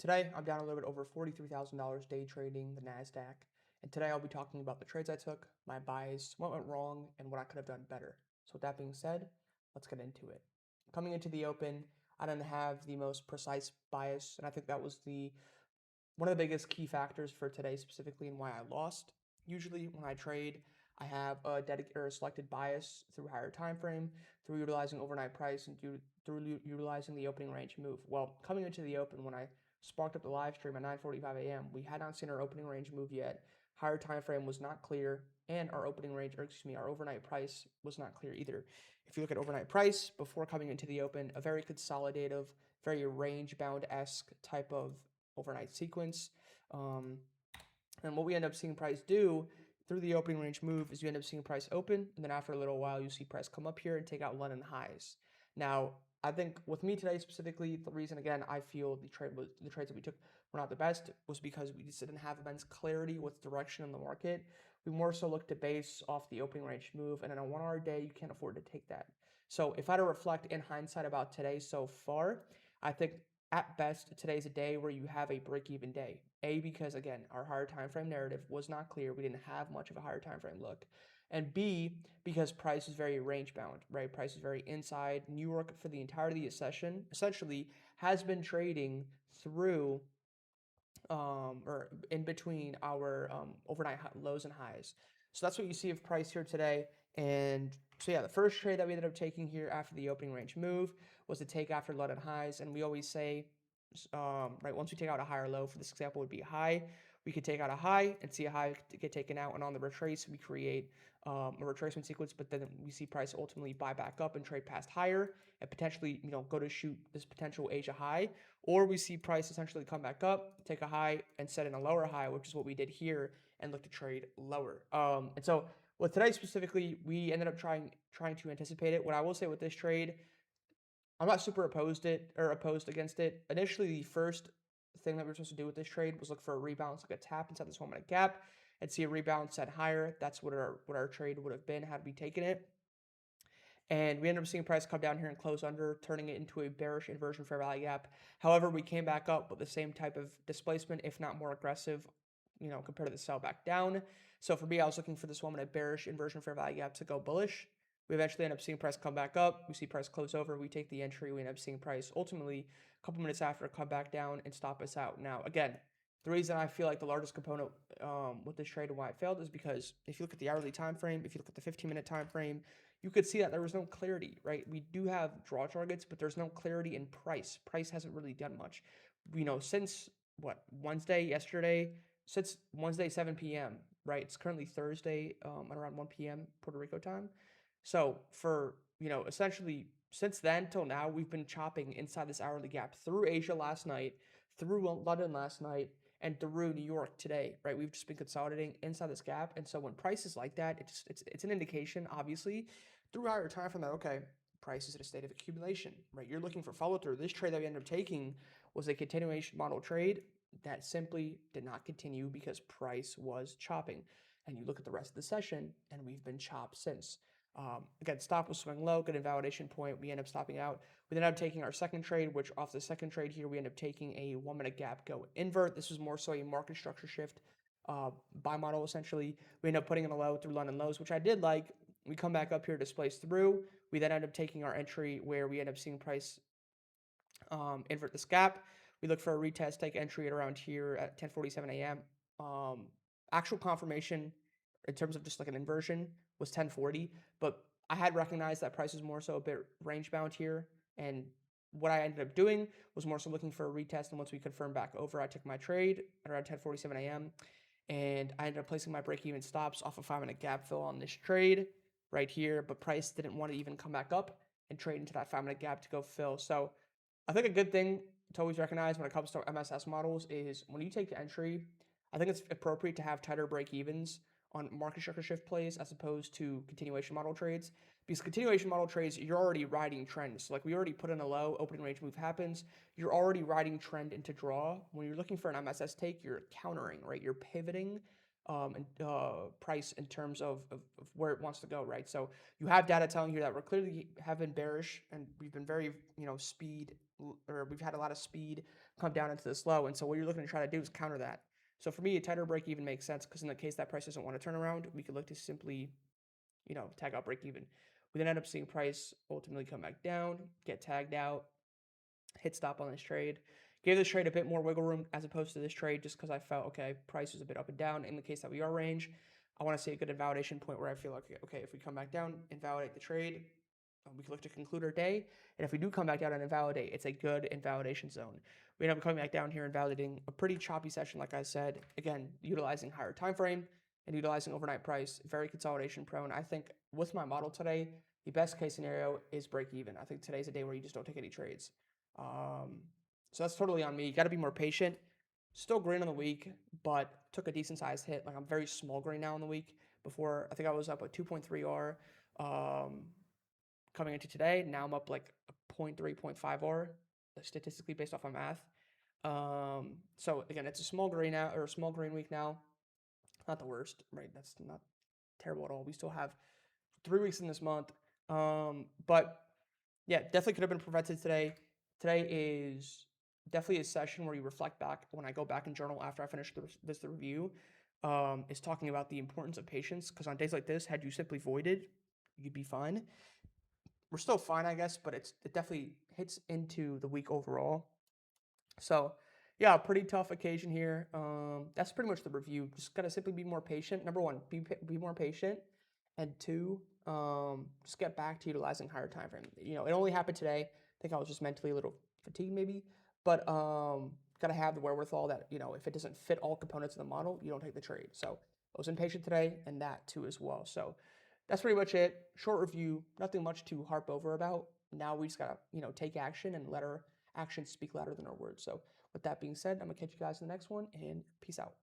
Today, I'm down a little bit over $43,000 day trading the NASDAQ. And today, I'll be talking about the trades I took, my buys, what went wrong, and what I could have done better. So, with that being said, let's get into it. Coming into the open, I didn't have the most precise bias, and I think that was one of the biggest key factors for today specifically and why I lost. Usually, when I trade, I have a dedicated or a selected bias through higher time frame, through utilizing overnight price, and through utilizing the opening range move. Well, coming into the open, when I sparked up the live stream at 9:45 a.m., we had not seen our opening range move yet. Higher time frame was not clear, and our opening range, or excuse me, our overnight price was not clear either. If you look at overnight price before coming into the open, a very consolidative, very range bound esque type of overnight sequence. Um, and what we end up seeing price do through the opening range move is you end up seeing price open, and then after a little while, you see price come up here and take out London highs. Now, I think with me today specifically, the reason again I feel the trades that we took were not the best was because we just didn't have immense clarity with direction in the market. We more so looked to base off the opening range move, and in a 1 hour day, you can't afford to take that. So if I had to reflect in hindsight about today so far, I think at best, today's a day where you have a break-even day. A, because again, our higher time frame narrative was not clear. We didn't have much of a higher time frame look. And B, because price is very range bound, right? Price is very inside. New York for the entirety of the session essentially has been trading through or in between our overnight lows and highs. So that's what you see of price here today. And so yeah, the first trade that we ended up taking here after the opening range move was to take after London highs. And we always say, right, once we take out a higher low, for this example would be a high, we could take out a high and see a high get taken out. And on the retrace, we create a retracement sequence, but then we see price ultimately buy back up and trade past higher and potentially, go to shoot this potential Asia high. Or we see price essentially come back up, take a high, and set in a lower high, which is what we did here, and look to trade lower. And so with today specifically, we ended up trying to anticipate it. What I will say with this trade, I'm not super opposed against it. Initially, the first thing that we were supposed to do with this trade was look for a rebalance, like a tap inside this 1 minute gap, and see a rebound set higher. That's what our trade would have been had we taken it. And we ended up seeing price come down here and close under, turning it into a bearish inversion fair value gap. However, we came back up with the same type of displacement, if not more aggressive, compared to the sell back down. So for me, I was looking for this 1 minute bearish inversion fair value gap to go bullish. We eventually end up seeing price come back up. We see price close over. We take the entry. We end up seeing price ultimately a couple minutes after come back down and stop us out. Now, again, the reason I feel like the largest component with this trade and why it failed is because if you look at the hourly time frame, if you look at the 15-minute time frame, you could see that there was no clarity, right? We do have draw targets, but there's no clarity in price. Price hasn't really done much. Since since Wednesday, 7 p.m., right? It's currently Thursday at around 1 p.m. Puerto Rico time. So for, essentially since then till now, we've been chopping inside this hourly gap through Asia last night, through London last night, and through New York today, right? We've just been consolidating inside this gap. And so when price is like that, it's an indication, obviously, through higher time frame that, okay, price is in a state of accumulation, right? You're looking for follow through. This trade that we ended up taking was a continuation model trade that simply did not continue because price was chopping. And you look at the rest of the session, and we've been chopped since. Again, stop was swing low, good invalidation point. We end up stopping out. We then end up taking our second trade, which off the second trade here, we end up taking a 1 minute gap go invert. This was more so a market structure shift buy model essentially. We end up putting in a low through London lows, which I did like. We come back up here, displace through. We then end up taking our entry where we end up seeing price invert this gap. We look for a retest, take entry at around here at 10:47 a.m. Actual confirmation in terms of just like an inversion was 10:40, but I had recognized that price was more so a bit range bound here, and what I ended up doing was more so looking for a retest, and once we confirmed back over, I took my trade at around 10:47 a.m. and I ended up placing my break-even stops off a 5 minute gap fill on this trade right here, but price didn't want to even come back up and trade into that 5 minute gap to go fill. So I think a good thing to always recognize when it comes to MSS models is when you take the entry, I think it's appropriate to have tighter break evens on market structure shift plays as opposed to continuation model trades. Because continuation model trades, you're already riding trends. Like we already put in a low, opening range move happens. You're already riding trend into draw. When you're looking for an MSS take, you're countering, right? You're pivoting and price in terms of where it wants to go, right? So you have data telling you that we're clearly have been bearish and we've been very, speed or we've had a lot of speed come down into this low. And so what you're looking to try to do is counter that. So for me, a tighter break even makes sense because in the case that price doesn't want to turn around, we could look to simply, tag out break even. We then end up seeing price ultimately come back down, get tagged out, hit stop on this trade. Gave this trade a bit more wiggle room as opposed to this trade just because I felt, okay, price is a bit up and down. In the case that we are range, I want to see a good invalidation point where I feel like, okay, if we come back down, invalidate the trade, we can look to conclude our day. And if we do come back down and invalidate, it's a good invalidation zone. We end up coming back down here and validating a pretty choppy session, like I said, again, utilizing higher time frame and utilizing overnight price, very consolidation prone. I think with my model today, the best case scenario is break even. I think today's a day where you just don't take any trades. So that's totally on me. You got to be more patient. Still green on the week, but took a decent sized hit. Like I'm very small green now in the week. Before I think I was up at 2.3 R coming into today. Now I'm up like a 0.3, 0.5 R statistically based off my math. So again, it's a small green now or a small green week now. Not the worst, right? That's not terrible at all. We still have 3 weeks in this month. But yeah, definitely could have been prevented today. Today is definitely a session where you reflect back. When I go back and journal after I finish the review, is talking about the importance of patience. Because on days like this, had you simply voided, you'd be fine. We're still fine, I guess, but it definitely hits into the week overall. So yeah, pretty tough occasion here. That's pretty much the review. Just gotta simply be more patient. Number one, be more patient, and two, just get back to utilizing higher time frame. It only happened today. I think I was just mentally a little fatigued, maybe, but gotta have the wherewithal that if it doesn't fit all components of the model, you don't take the trade. So I was impatient today, and that too as well. So that's pretty much it. Short review, nothing much to harp over about. Now we just gotta take action and let our actions speak louder than our words. So with that being said, I'm gonna catch you guys in the next one, and peace out.